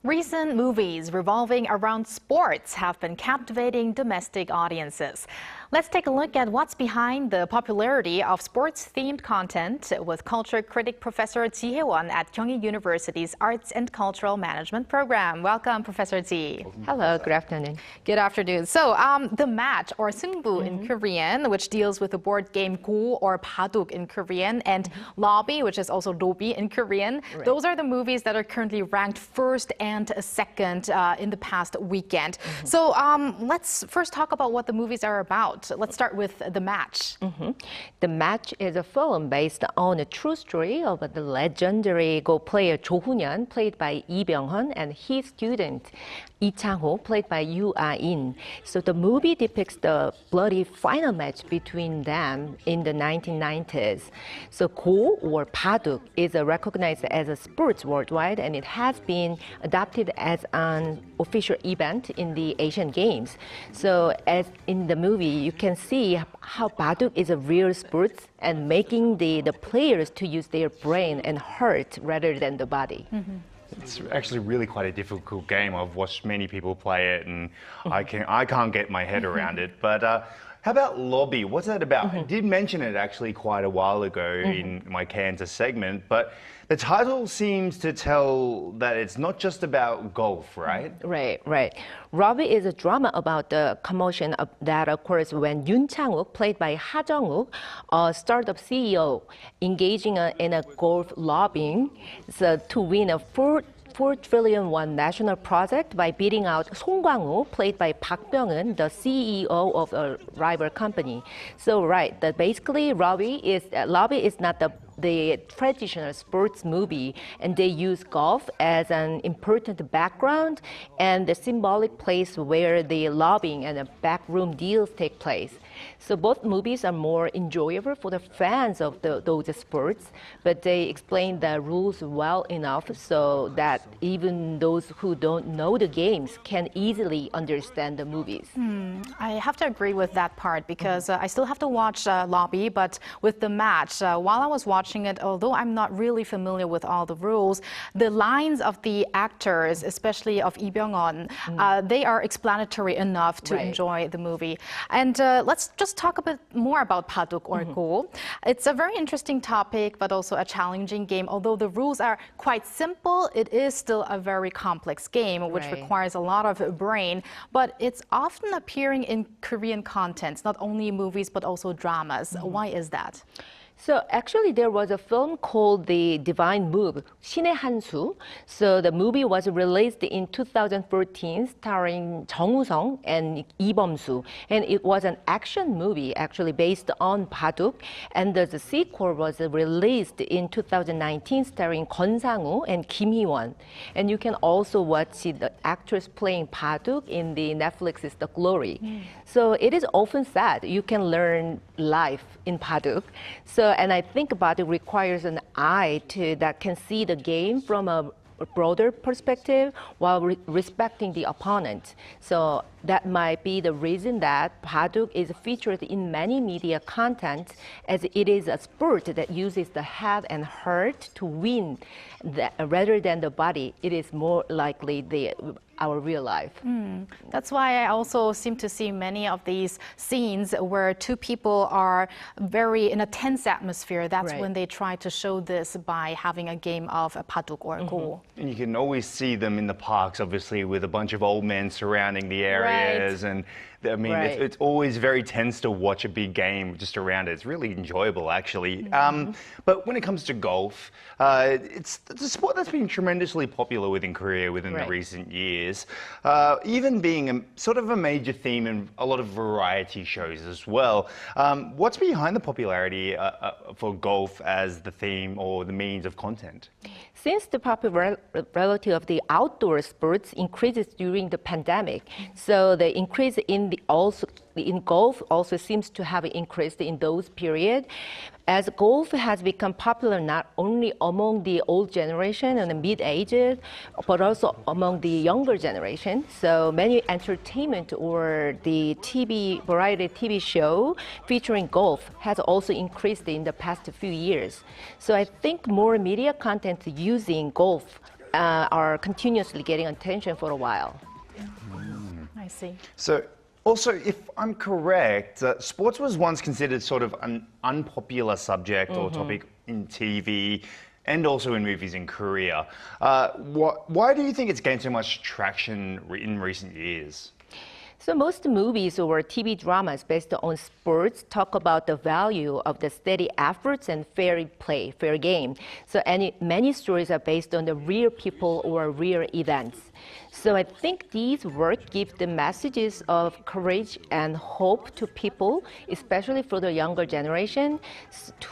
Recent movies revolving around sports have been captivating domestic audiences. Let's take a look at what's behind the popularity of sports-themed content with culture critic Professor Chie Hye-won at Kyung University's Arts and Cultural Management program. Welcome, Professor Chie. Hello, good afternoon. Good afternoon. So, the match, or Seungbu in Korean, which deals with the board game Go or baduk in Korean, and lobby, which is also dobi in Korean. Right. Those are the movies that are currently ranked first and second in the past weekend. So, let's first talk about what the movies are about. Let's start with the match. The match is a film based on a true story of the legendary Go player Jo Hoon-yeon, played by Lee Byung-hun, and his student Lee Chang-ho, played by Yoo Ah-in. So the movie depicts the bloody final match between them in the 1990s. So Go or baduk is recognized as a sport worldwide, and it has been adopted as an official event in the Asian Games. So as in the movie, you can see how baduk is a real sport and making the players to use their brain and heart rather than the body. It's actually really quite a difficult game. I've watched many people play it, and I can't get my head around it. But how about lobby? What's that about? I did mention it actually quite a while ago in my Kansas segment, but the title seems to tell that it's not just about golf, right? Right. Lobby is a drama about the commotion that occurs when Yoon Chang-wook, played by Ha Jung-wook, a startup CEO, engaging in a golf lobbying to win a 4 trillion won national project by beating out Song Kwang-woo, played by Park Byung-eun, the CEO of a rival company. So basically lobby is not the traditional sports movie, and they use golf as an important background and the symbolic place where the lobbying and the backroom deals take place. So both movies are more enjoyable for the fans of those sports, but they explain the rules well enough so that even those who don't know the games can easily understand the movies. I have to agree with that part because I still have to watch Lobby, but with the match, while I was watching it, although I'm not really familiar with all the rules, the lines of the actors, especially of Lee Byung-hun, they are explanatory enough to enjoy the movie. And let's just talk a bit more about baduk or Go. It's a very interesting topic, but also a challenging game. Although the rules are quite simple, it is still a very complex game, which requires a lot of brain. But it's often appearing in Korean contents, not only movies, but also dramas. Why is that? So actually there was a film called The Divine Move, 신의 한 수. So the movie was released in 2014 starring Jung Woo-sung and Lee Bum-soo. And it was an action movie actually based on baduk. And the sequel was released in 2019 starring Kwon Sang-woo and Kim Hee-won. And you can also watch the actress playing baduk in the Netflix's The Glory. So it is often said you can learn life in baduk. And I think baduk requires an eye that can see the game from a broader perspective while respecting the opponent. So that might be the reason that baduk is featured in many media content, as it is a sport that uses the head and heart to win rather than the body. It is more likely our real life. That's why I also seem to see many of these scenes where two people are very in a tense atmosphere. That's when they try to show this by having a game of baduk or Go. And you can always see them in the parks, obviously, with a bunch of old men surrounding the areas. And I mean, it's always very tense to watch a big game just around it. It's really enjoyable, actually. But when it comes to golf, it's a sport that's been tremendously popular within Korea within the recent years, even being sort of a major theme in a lot of variety shows as well. What's behind the popularity for golf as the theme or the means of content? Since the popularity of the outdoor sports increases during the pandemic, so the increase in golf also seems to have increased in those periods, as golf has become popular not only among the old generation and the mid-ages, but also among the younger generation. So many entertainment or the variety TV show featuring golf has also increased in the past few years. So I think more media content using golf are continuously getting attention for a while. I see. So, also, if I'm correct, sports was once considered sort of an unpopular subject or topic in TV and also in movies in Korea. Why do you think it's gained so much traction in recent years? So most movies or TV dramas based on sports talk about the value of the steady efforts and fair play, fair game. So many stories are based on the real people or real events. So I think these work give the messages of courage and hope to people, especially for the younger generation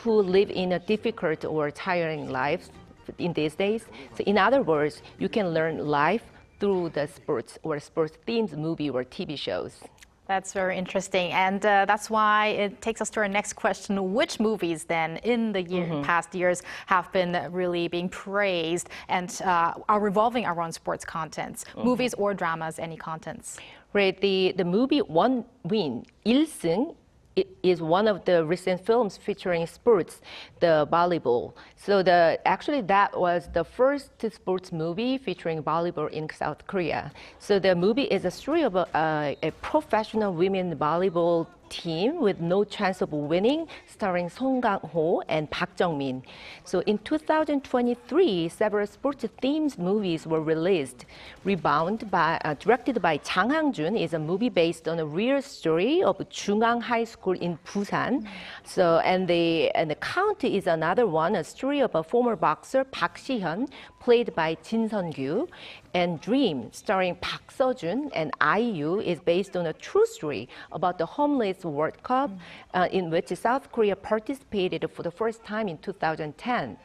who live in a difficult or tiring life in these days. So in other words, you can learn life through the sports or sports-themed movie or TV shows. That's very interesting, and that's why it takes us to our next question. Which movies then in the past years have been really being praised and are revolving around sports contents? Movies or dramas, any contents? Right, the movie One Win, 1승, is one of the recent films featuring sports, the volleyball. So actually that was the first sports movie featuring volleyball in South Korea. So the movie is a story of a professional women volleyball team with no chance of winning, starring Song Kang-ho and Park Jung-min. So in 2023, several sports-themed movies were released. Rebound, directed by Jang Hang-jun, is a movie based on a real story of Jungang High School in Busan. So and the Count is another one, a story of a former boxer Park Si-hyun, played by Jin Sun-gyu. And Dream, starring Park Seo-joon and IU, is based on a true story about the homeless World Cup in which South Korea participated for the first time in 2010.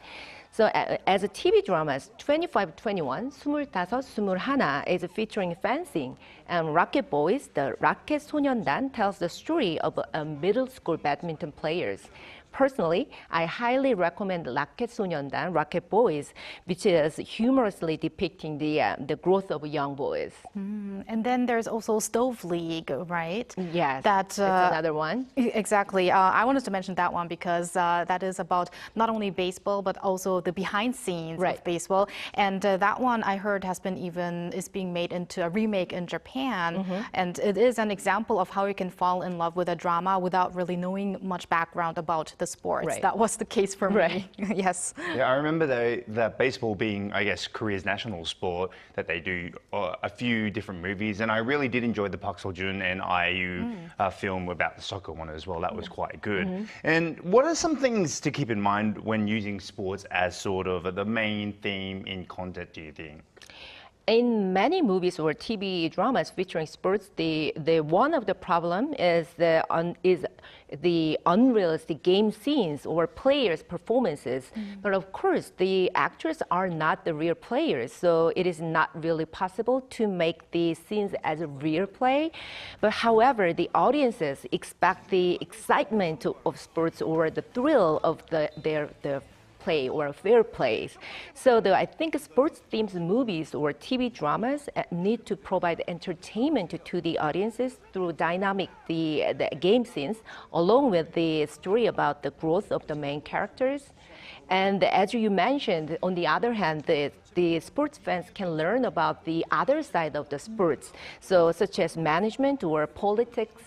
So as a TV dramas, 25-21, 25-21 is featuring fencing, and Rocket Boys, the Rocket 소년단, tells the story of middle school badminton players. Personally, I highly recommend Rocket 소년단, Rocket Boys, which is humorously depicting the growth of young boys. And then there's also Stove League, right? Yes, that's another one. Exactly. I wanted to mention that one because that is about not only baseball but also the behind scenes of baseball. And that one I heard is being made into a remake in Japan. And it is an example of how you can fall in love with a drama without really knowing much background about the sports. That was the case for me. Yes. Yeah, I remember that baseball being, I guess, Korea's national sport, that they do a few different movies, and I really did enjoy the Park Seo-joon and IU film about the soccer one as well. That was quite good. And what are some things to keep in mind when using sports as sort of the main theme in content, do you think? In many movies or TV dramas featuring sports, one of the problem is the unrealistic game scenes or players' performances. But of course, the actors are not the real players, so it is not really possible to make the scenes as a real play. But however, the audiences expect the excitement of sports or the thrill of their play or fair plays. So I think sports-themed movies or TV dramas need to provide entertainment to the audiences through dynamic the game scenes, along with the story about the growth of the main characters. And as you mentioned, on the other hand, the sports fans can learn about the other side of the sports, so such as management or politics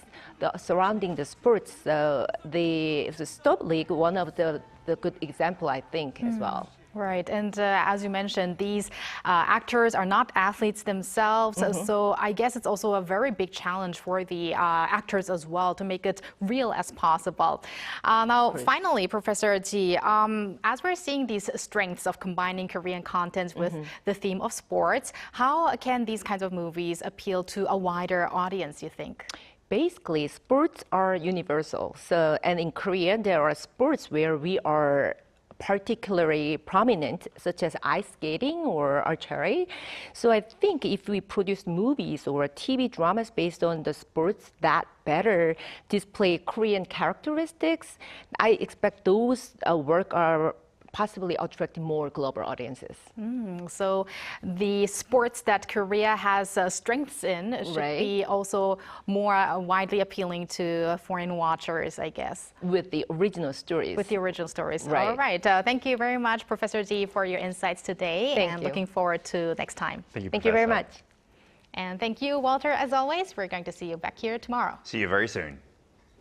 surrounding the sports. The Stop League, one of the good example, I think, as well. Right, and as you mentioned, these actors are not athletes themselves, so I guess it's also a very big challenge for the actors as well to make it real as possible. Now, finally, Professor Chie, as we're seeing these strengths of combining Korean content with the theme of sports, how can these kinds of movies appeal to a wider audience, you think? Basically, sports are universal. So, and in Korea, there are sports where we are particularly prominent, such as ice skating or archery. So I think if we produce movies or TV dramas based on the sports that better display Korean characteristics, I expect those work are possibly attract more global audiences. So the sports that Korea has strengths in should be also more widely appealing to foreign watchers, I guess. With the original stories. With the original stories. Right. All right. Thank you very much, Professor Chie, for your insights today. Thank you. Looking forward to next time. Thank you, Thank you very much. And thank you, Walter, as always. We're going to see you back here tomorrow. See you very soon.